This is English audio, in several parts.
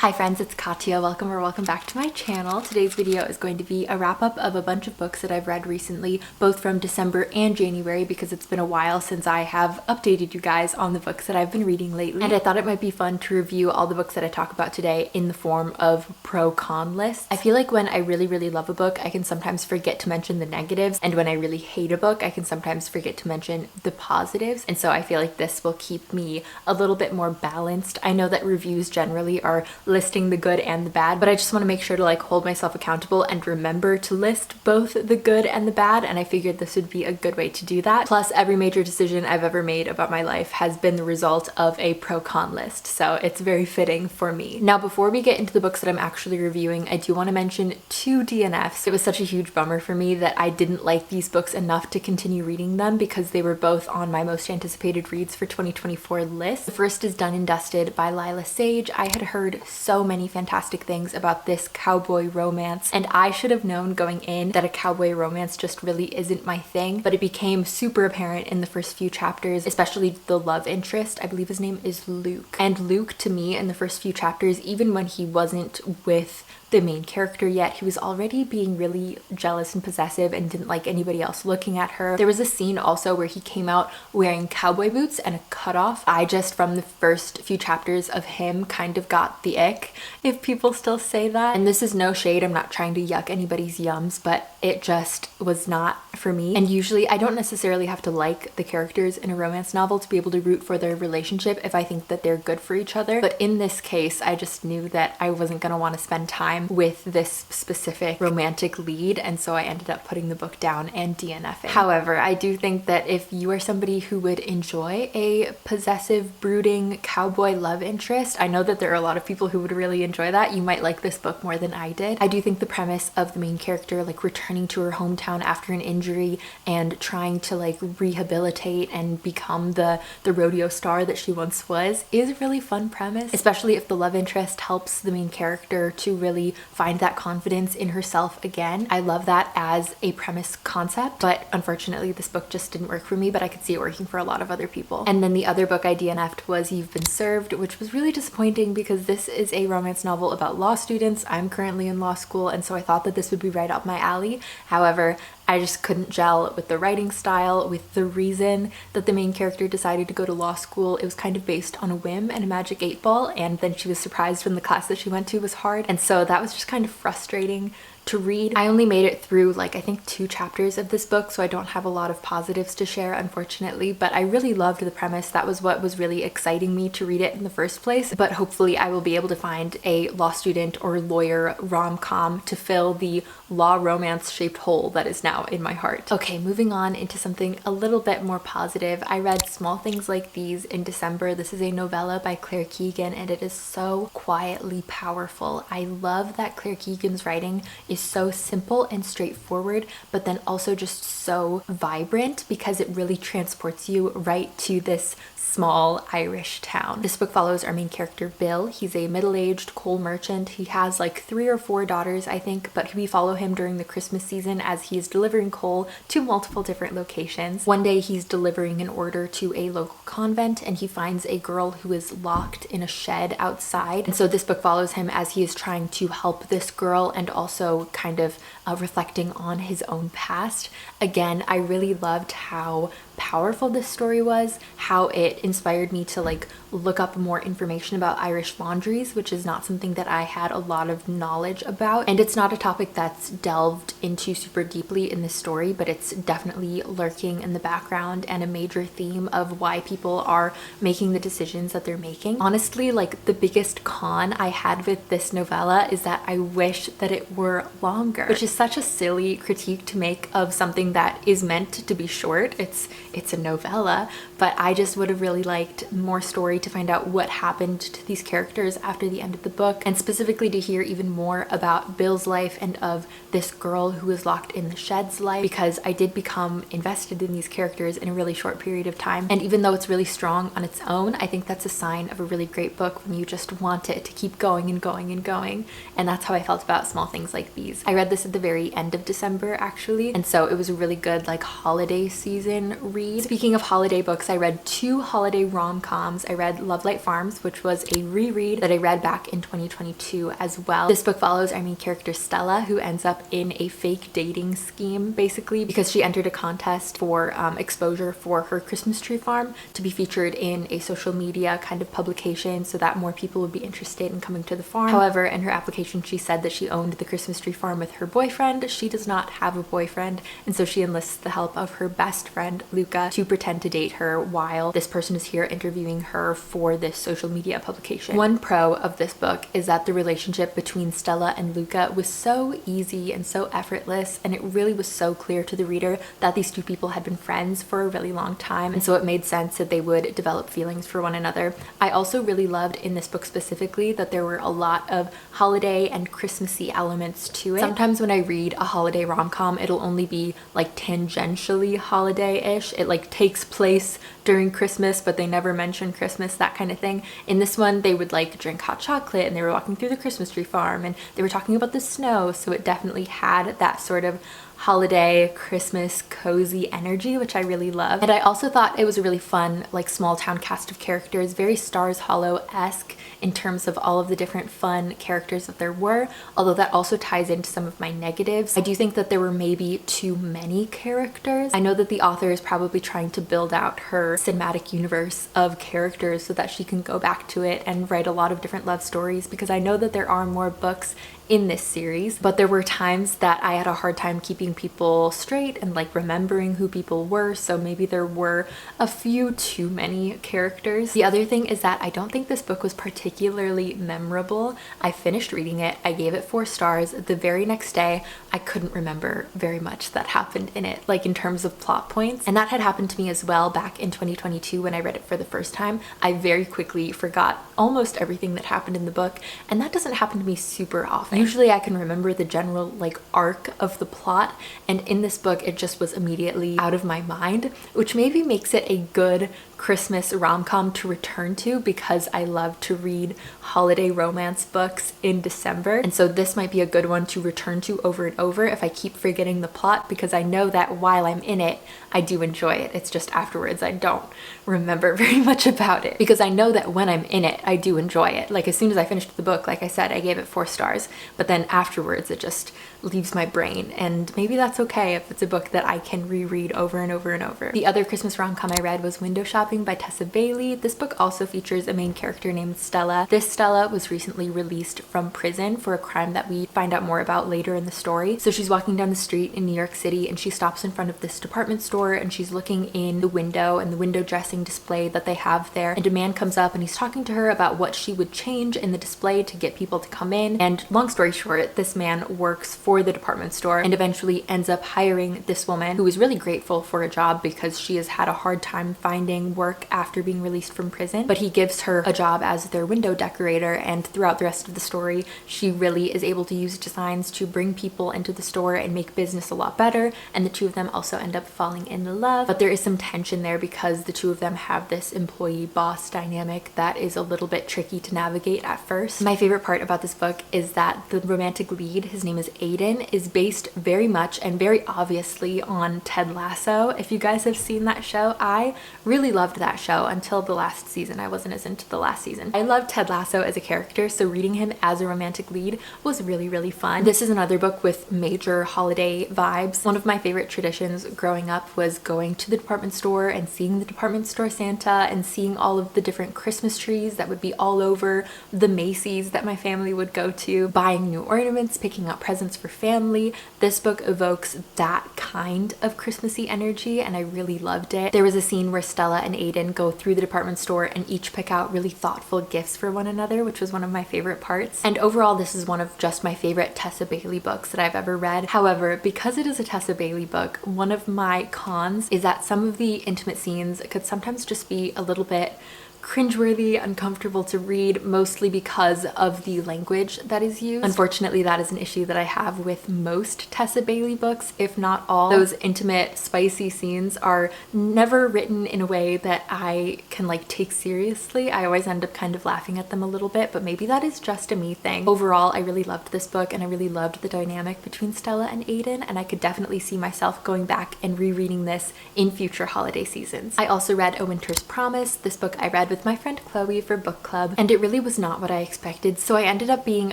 Hi friends, it's Katya. Welcome back to my channel. Today's video is going to be a wrap up of a bunch of books that I've read recently, both from December and January, because it's been a while since I have updated you guys on the books that I've been reading lately. And I thought it might be fun to review all the books that I talk about today in the form of pro-con lists. I feel like when I really love a book, I can sometimes forget to mention the negatives, and when I really hate a book, I can sometimes forget to mention the positives. And so I feel like this will keep me a little bit more balanced. I know that reviews generally are listing the good and the bad, but I just want to make sure to hold myself accountable and remember to list both the good and the bad, and I figured this would be a good way to do that. Plus, every major decision I've ever made about my life has been the result of a pro-con list, so it's very fitting for me. Now, before we get into the books that I'm actually reviewing, I do want to mention two DNFs. It was such a huge bummer for me that I didn't like these books enough to continue reading them because they were both on my most anticipated reads for 2024 list. The first is Done and Dusted by Lyla Sage. I had heard so many fantastic things about this cowboy romance, and I should have known going in that a cowboy romance just really isn't my thing, but it became super apparent in the first few chapters, especially the love interest. I believe his name is Luke. And Luke, to me, in the first few chapters, even when he wasn't with the main character yet, he was already being really jealous and possessive and didn't like anybody else looking at her. There was a scene also where he came out wearing cowboy boots and a cutoff. I just, from the first few chapters of him, kind of got the ick, if people still say that. And this is no shade, I'm not trying to yuck anybody's yums, but it just was not for me. And usually I don't necessarily have to like the characters in a romance novel to be able to root for their relationship if I think that they're good for each other. But in this case, I just knew that I wasn't gonna want to spend time with this specific romantic lead, and so I ended up putting the book down and DNFing. However, I do think that if you are somebody who would enjoy a possessive, brooding cowboy love interest, I know that there are a lot of people who would really enjoy that. You might like this book more than I did. I do think the premise of the main character returning to her hometown after an injury and trying to rehabilitate and become the rodeo star that she once was is a really fun premise, especially if the love interest helps the main character to really find that confidence in herself again. I love that as a premise concept, but unfortunately this book just didn't work for me, but I could see it working for a lot of other people. And then the other book I DNF'd was You've Been Served, which was really disappointing because this is a romance novel about law students. I'm currently in law school, and so I thought that this would be right up my alley. However, I just couldn't gel with the writing style, with the reason that the main character decided to go to law school. It was kind of based on a whim and a magic 8-ball, and then she was surprised when the class that she went to was hard, and so that was just kind of frustrating to read. I only made it through I think 2 chapters of this book, so I don't have a lot of positives to share, unfortunately, but I really loved the premise. That was what was really exciting me to read it in the first place, but hopefully I will be able to find a law student or lawyer rom-com to fill the law romance shaped hole that is now in my heart. Okay, moving on into something a little bit more positive. I read Small Things Like These in December. This is a novella by Claire Keegan, and it is so quietly powerful. I love that Claire Keegan's writing is so simple and straightforward, but then also just so vibrant because it really transports you right to this small Irish town. This book follows our main character Bill. He's a middle-aged coal merchant. He has 3 or 4 daughters, I think, but we follow him during the Christmas season as he is delivering coal to multiple different locations. One day he's delivering an order to a local convent, and he finds a girl who is locked in a shed outside, and so this book follows him as he is trying to help this girl and also kind of reflecting on his own past. Again, I really loved how powerful this story was, how it inspired me to look up more information about Irish laundries, which is not something that I had a lot of knowledge about, and it's not a topic that's delved into super deeply in this story, but it's definitely lurking in the background and a major theme of why people are making the decisions that they're making. Honestly, the biggest con I had with this novella is that I wish that it were longer, which is such a silly critique to make of something that is meant to be short. It's a novella, but I just would have really liked more story to find out what happened to these characters after the end of the book, and specifically to hear even more about Bill's life and of this girl who was locked in the shed's life, because I did become invested in these characters in a really short period of time. And even though it's really strong on its own, I think that's a sign of a really great book when you just want it to keep going and going and going, and that's how I felt about Small Things Like These. I read this at the very end of December actually, and so it was a really good holiday season read read. Speaking of holiday books, I read 2 holiday rom-coms. I read Lovelight Farms, which was a reread that I read back in 2022 as well. This book follows our main character Stella, who ends up in a fake dating scheme basically because she entered a contest for exposure for her Christmas tree farm to be featured in a social media kind of publication so that more people would be interested in coming to the farm. However, in her application she said that she owned the Christmas tree farm with her boyfriend. She does not have a boyfriend, and so she enlists the help of her best friend Luca to pretend to date her while this person is here interviewing her for this social media publication. One pro of this book is that the relationship between Stella and Luca was so easy and so effortless, and it really was so clear to the reader that these two people had been friends for a really long time, and so it made sense that they would develop feelings for one another. I also really loved in this book specifically that there were a lot of holiday and Christmassy elements to it. Sometimes when I read a holiday rom-com, it'll only be like tangentially holiday-ish. It like takes place during Christmas, but they never mention Christmas, that kind of thing. In this one, they would like drink hot chocolate and they were walking through the Christmas tree farm and they were talking about the snow, so it definitely had that sort of holiday Christmas cozy energy, which I really love. And I also thought it was a really fun like small town cast of characters, very Stars Hollow-esque in terms of all of the different fun characters that there were, although that also ties into some of my negatives. I do think that there were maybe too many characters. I know that the author is probably trying to build out her cinematic universe of characters so that she can go back to it and write a lot of different love stories, because I know that there are more books in this series, but there were times that I had a hard time keeping people straight and like remembering who people were, so maybe there were a few too many characters. The other thing is that I don't think this book was particularly memorable. I finished reading it, I gave it 4 stars. The very next day, I couldn't remember very much that happened in it, like in terms of plot points. And that had happened to me as well back in 2022 when I read it for the first time. I very quickly forgot almost everything that happened in the book, and that doesn't happen to me super often. Usually I can remember the general like arc of the plot, and in this book it just was immediately out of my mind, which maybe makes it a good Christmas rom-com to return to, because I love to read holiday romance books in December, and so this might be a good one to return to over and over if I keep forgetting the plot, because I know that while I'm in it I do enjoy it. It's just afterwards I don't remember very much about it, because I know that when I'm in it I do enjoy it. Like as soon as I finished the book, like I said, I gave it 4 stars, but then afterwards it just leaves my brain, and maybe that's okay if it's a book that I can reread over and over and over. The other Christmas rom-com I read was Window Shopping by Tessa Bailey. This book also features a main character named Stella. This Stella was recently released from prison for a crime that we find out more about later in the story. So she's walking down the street in New York City and she stops in front of this department store and she's looking in the window and the window dressing display that they have there, and a man comes up and he's talking to her about what she would change in the display to get people to come in. And long story short, this man works for the department store and eventually ends up hiring this woman who is really grateful for a job because she has had a hard time finding work after being released from prison, but he gives her a job as their window decorator, and throughout the rest of the story she really is able to use designs to bring people into the store and make business a lot better, and the two of them also end up falling in love. But there is some tension there because the two of them have this employee boss dynamic that is a little bit tricky to navigate at first. My favorite part about this book is that the romantic lead, his name is Aiden, is based very much and very obviously on Ted Lasso. If you guys have seen that show, I really loved that show until the last season. I wasn't as into the last season. I loved Ted Lasso as a character, so reading him as a romantic lead was really fun. This is another book with major holiday vibes. One of my favorite traditions growing up was going to the department store and seeing the department store Santa and seeing all of the different Christmas trees that would be all over the Macy's that my family would go to, buying new ornaments, picking out presents for family. This book evokes that kind of Christmassy energy and I really loved it. There was a scene where Stella and Aiden go through the department store and each pick out really thoughtful gifts for one another, which was one of my favorite parts. And overall, this is one of just my favorite Tessa Bailey books that I've ever read. However, because it is a Tessa Bailey book, one of my cons is that some of the intimate scenes could sometimes just be a little bit cringeworthy, uncomfortable to read, mostly because of the language that is used. Unfortunately, that is an issue that I have with most Tessa Bailey books, if not all. Those intimate, spicy scenes are never written in a way that I can like take seriously. I always end up kind of laughing at them a little bit, but maybe that is just a me thing. Overall, I really loved this book, and I really loved the dynamic between Stella and Aiden, and I could definitely see myself going back and rereading this in future holiday seasons. I also read A Winter's Promise. This book I read with my friend Chloe for book club, and it really was not what I expected, so I ended up being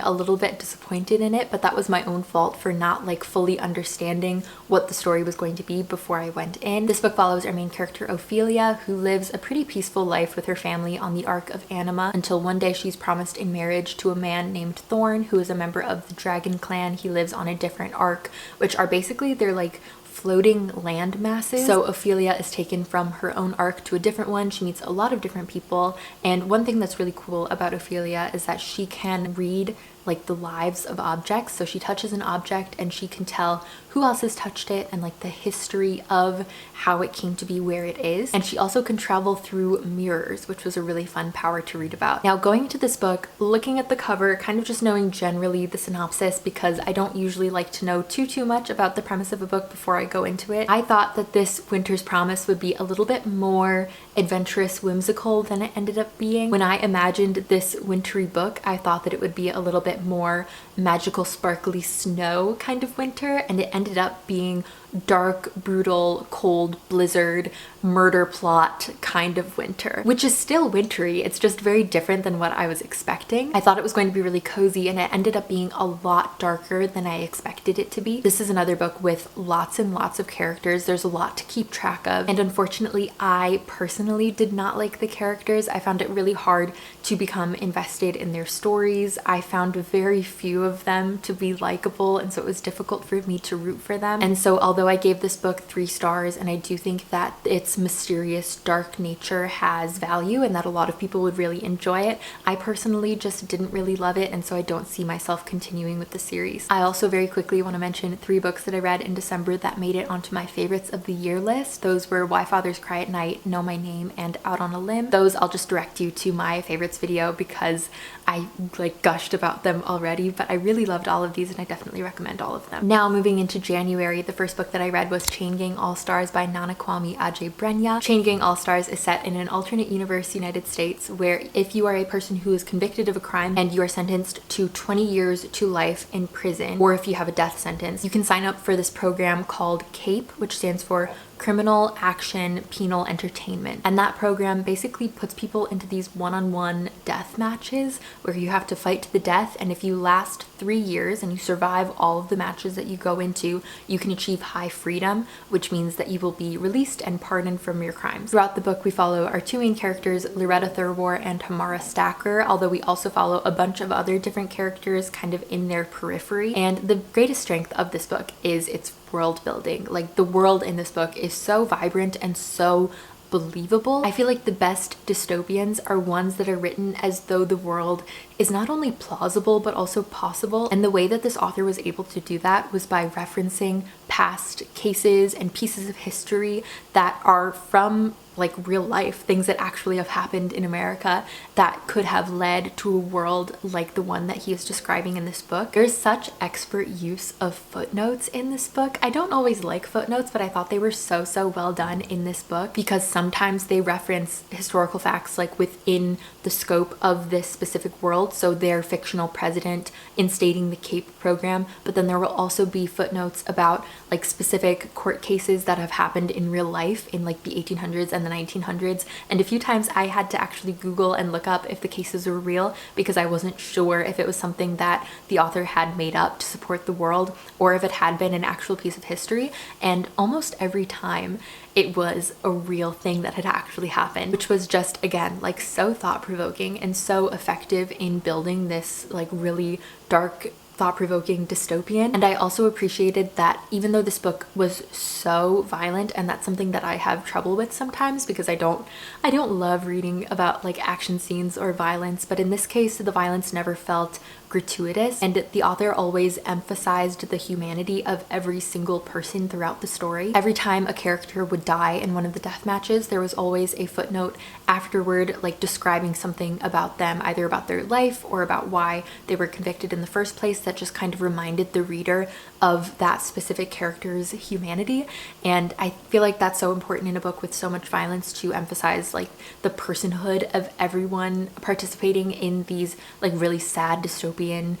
a little bit disappointed in it, but that was my own fault for not like fully understanding what the story was going to be before I went in. This book follows our main character Ophelia, who lives a pretty peaceful life with her family on the Ark of Anima until one day she's promised in marriage to a man named Thorn, who is a member of the Dragon Clan. He lives on a different ark, which are basically, they're like floating land masses. So Ophelia is taken from her own arc to a different one. She meets a lot of different people, and one thing that's really cool about Ophelia is that she can read like the lives of objects. So she touches an object and she can tell who else has touched it and like the history of how it came to be where it is. And she also can travel through mirrors, which was a really fun power to read about. Now, going into this book, looking at the cover, kind of just knowing generally the synopsis, because I don't usually like to know too much about the premise of a book before I go into it, I thought that this Winter's Promise would be a little bit more adventurous, whimsical than it ended up being. When I imagined this wintry book, I thought that it would be a little bit more magical, sparkly snow kind of winter, and it ended up being dark, brutal, cold, blizzard, murder plot kind of winter, which is still wintry. It's just very different than what I was expecting. I thought it was going to be really cozy, and it ended up being a lot darker than I expected it to be. This is another book with lots and lots of characters. There's a lot to keep track of, and unfortunately, I personally did not like the characters. I found it really hard to become invested in their stories. I found very few of them to be likable, and so it was difficult for me to root for them. And so although I gave this book 3 stars, and I do think that its mysterious dark nature has value and that a lot of people would really enjoy it, I personally just didn't really love it, and so I don't see myself continuing with the series. I also very quickly want to mention 3 books that I read in December that made it onto my favorites of the year list. Those were Why Fathers Cry at Night, Know My Name, and Out on a Limb. Those I'll just direct you to my favorites video because I like gushed about them already, but I really loved all of these and I definitely recommend all of them. Now moving into January, the first book that I read was Chain Gang All-Stars by Nana Kwame Adjei Brenyah. Chain Gang All-Stars is set in an alternate universe United States where if you are a person who is convicted of a crime and you are sentenced to 20 years to life in prison, or if you have a death sentence, you can sign up for this program called CAPE, which stands for Criminal Action Penal Entertainment. And that program basically puts people into these one-on-one death matches where you have to fight to the death, and if you last 3 years and you survive all of the matches that you go into, you can achieve high freedom, which means that you will be released and pardoned from your crimes. Throughout the book, we follow our 2 main characters, Loretta Thurwar and Tamara Stacker, although we also follow a bunch of other different characters kind of in their periphery. And the greatest strength of this book is its world building. Like, the world in this book is so vibrant and so believable. I feel like the best dystopians are ones that are written as though the world is not only plausible but also possible, and the way that this author was able to do that was by referencing past cases and pieces of history that are from like real life, things that actually have happened in America that could have led to a world like the one that he is describing in this book. There's such expert use of footnotes in this book. I don't always like footnotes, but I thought they were so well done in this book because sometimes they reference historical facts like within the scope of this specific world, so their fictional president instating the CAPE program, but then there will also be footnotes about like specific court cases that have happened in real life in like the 1800s and the 1900s, and a few times I had to actually Google and look up if the cases were real because I wasn't sure if it was something that the author had made up to support the world or if it had been an actual piece of history, and almost every time it was a real thing that had actually happened, which was just, again, like so thought-provoking and so effective in building this like really dark, thought-provoking dystopian. And I also appreciated that even though this book was so violent, and that's something that I have trouble with sometimes because I don't love reading about like action scenes or violence, but in this case the violence never felt gratuitous, and the author always emphasized the humanity of every single person throughout the story. Every time a character would die in one of the death matches, there was always a footnote afterward, like describing something about them, either about their life or about why they were convicted in the first place, that just kind of reminded the reader of that specific character's humanity. And I feel like that's so important in a book with so much violence, to emphasize like the personhood of everyone participating in these like really sad dystopian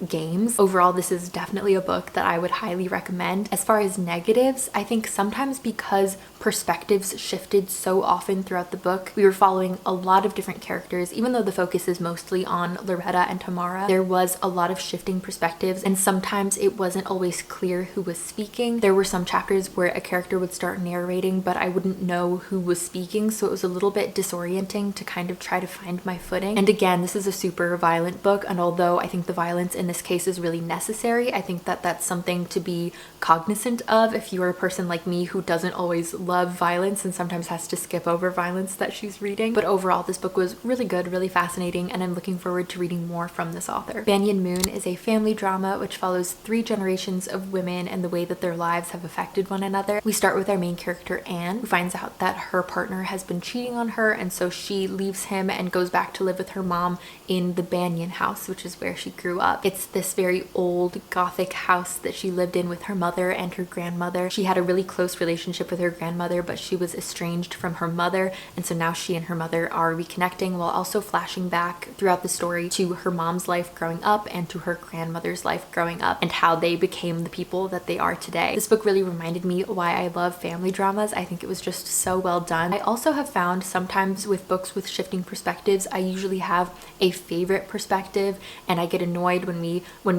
games. Overall, this is definitely a book that I would highly recommend. As far as negatives, I think sometimes because perspectives shifted so often throughout the book, we were following a lot of different characters. Even though the focus is mostly on Loretta and Tamara, there was a lot of shifting perspectives, and sometimes it wasn't always clear who was speaking. There were some chapters where a character would start narrating, but I wouldn't know who was speaking, so it was a little bit disorienting to kind of try to find my footing. And again, this is a super violent book, and although I think the violence in this case is really necessary, I think that that's something to be cognizant of if you're a person like me who doesn't always love violence and sometimes has to skip over violence that she's reading. But overall, this book was really good, really fascinating, and I'm looking forward to reading more from this author. Banyan Moon is a family drama which follows 3 generations of women and the way that their lives have affected one another. We start with our main character, Anne, who finds out that her partner has been cheating on her, and so she leaves him and goes back to live with her mom in the Banyan house, which is where she grew up. It's this very old Gothic house that she lived in with her mother and her grandmother. She had a really close relationship with her grandmother, but she was estranged from her mother, and so now she and her mother are reconnecting, while also flashing back throughout the story to her mom's life growing up and to her grandmother's life growing up, and how they became the people that they are today. This book really reminded me why I love family dramas. I think it was just so well done. I also have found sometimes with books with shifting perspectives, I usually have a favorite perspective, and I get annoyed when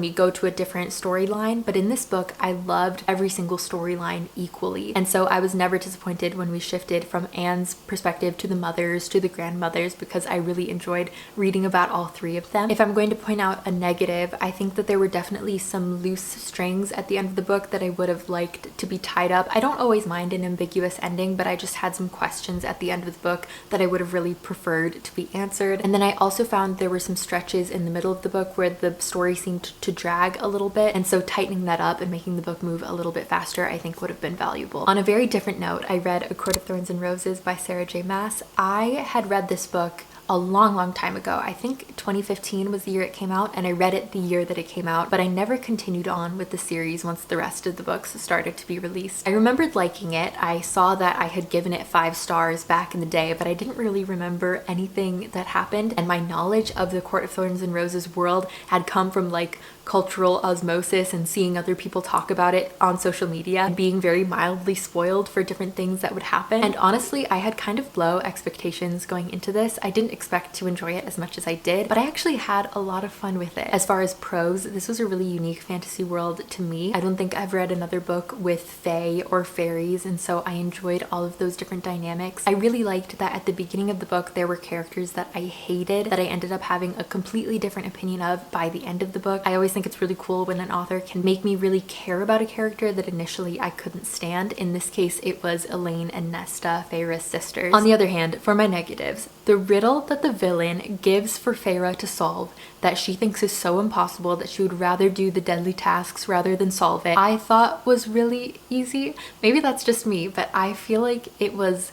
we go to a different storyline. But in this book, I loved every single storyline equally, and so I was never disappointed when we shifted from Anne's perspective to the mother's to the grandmother's, because I really enjoyed reading about all 3 of them. If I'm going to point out a negative, I think that there were definitely some loose strings at the end of the book that I would have liked to be tied up. I don't always mind an ambiguous ending, but I just had some questions at the end of the book that I would have really preferred to be answered. And then I also found there were some stretches in the middle of the book where the story seemed to drag a little bit, and so tightening that up and making the book move a little bit faster I think would have been valuable. On a very different note, I read A Court of Thorns and Roses by Adjei Maas. I had read this book a long time ago. I think 2015 was the year it came out, and I read it the year that it came out, but I never continued on with the series once the rest of the books started to be released. I remembered liking it. I saw that I had given it 5 stars back in the day, but I didn't really remember anything that happened, and my knowledge of the Court of Thorns and Roses world had come from like cultural osmosis and seeing other people talk about it on social media and being very mildly spoiled for different things that would happen. And honestly, I had kind of low expectations going into this. I didn't expect to enjoy it as much as I did, but I actually had a lot of fun with it. As far as prose, this was a really unique fantasy world to me. I don't think I've read another book with fae or fairies, and so I enjoyed all of those different dynamics. I really liked that at the beginning of the book there were characters that I hated that I ended up having a completely different opinion of by the end of the book. I always think it's really cool when an author can make me really care about a character that initially I couldn't stand. In this case, it was Elaine and Nesta, Feyre's sisters. On the other hand, for my negatives, the riddle that the villain gives for Feyre to solve that she thinks is so impossible that she would rather do the deadly tasks rather than solve it, I thought was really easy. Maybe that's just me, but I feel like it was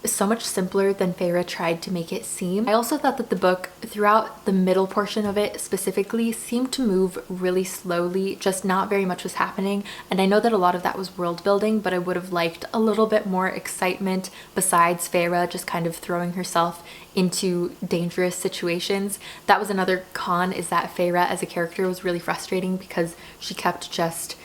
so much simpler than Feyre tried to make it seem. I also thought that the book, throughout the middle portion of it specifically, seemed to move really slowly, just not very much was happening. And I know that a lot of that was world building, but I would have liked a little bit more excitement besides Feyre just kind of throwing herself into dangerous situations. That was another con, is that Feyre as a character was really frustrating because she kept just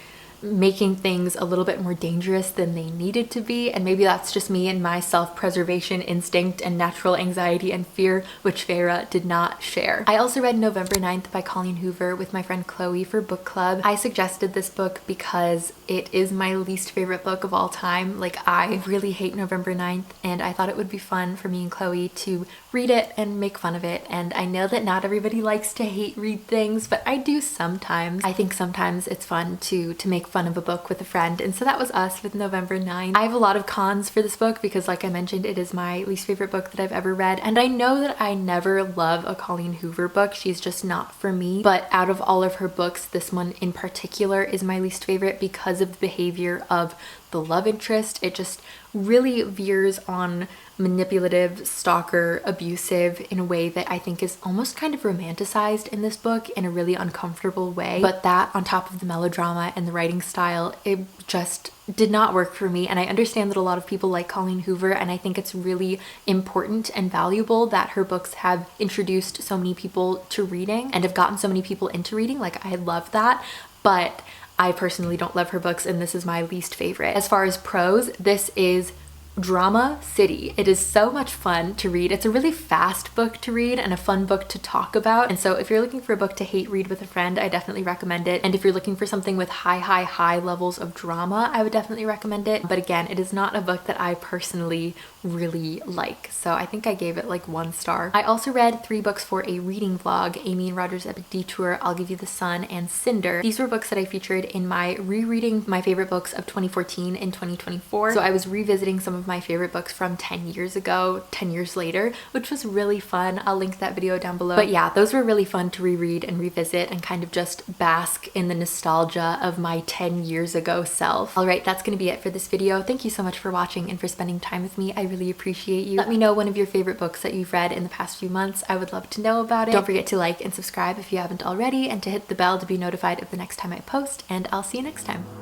making things a little bit more dangerous than they needed to be, and maybe that's just me and my self-preservation instinct and natural anxiety and fear, which Feyre did not share. I also read November 9th by Colleen Hoover with my friend Chloe for book club. I suggested this book because it is my least favorite book of all time. Like, I really hate November 9th, and I thought it would be fun for me and Chloe to read it and make fun of it. And I know that not everybody likes to hate read things, but I do sometimes. I think sometimes it's fun to make fun of a book with a friend, and so that was us with November 9th. I have a lot of cons for this book because, like I mentioned, it is my least favorite book that I've ever read, and I know that I never love a Colleen Hoover book. She's just not for me, but out of all of her books, this one in particular is my least favorite because of the behavior of the love interest. It just really veers on manipulative, stalker, abusive in a way that I think is almost kind of romanticized in this book in a really uncomfortable way. But that on top of the melodrama and the writing style, it just did not work for me. And I understand that a lot of people like Colleen Hoover, and I think it's really important and valuable that her books have introduced so many people to reading and have gotten so many people into reading. Like, I love that, but I personally don't love her books, and this is my least favorite. As far as prose, this is Drama City. It is so much fun to read. It's a really fast book to read and a fun book to talk about. And so if you're looking for a book to hate read with a friend, I definitely recommend it. And if you're looking for something with high levels of drama, I would definitely recommend it. But again, it is not a book that I personally really like. So I think I gave it like 1 star. I also read 3 books for a reading vlog, Amy and Roger's Epic Detour, I'll Give You the Sun, and Cinder. These were books that I featured in my rereading my favorite books of 2014 and 2024. So I was revisiting some of my favorite books from 10 years ago, 10 years later, which was really fun. I'll link that video down below. But yeah, those were really fun to reread and revisit and kind of just bask in the nostalgia of my 10 years ago self. All right, that's gonna be it for this video. Thank you so much for watching and for spending time with me. I really appreciate you. Let me know one of your favorite books that you've read in the past few months. I would love to know about it. Don't forget to like and subscribe if you haven't already, and to hit the bell to be notified of the next time I post, and I'll see you next time.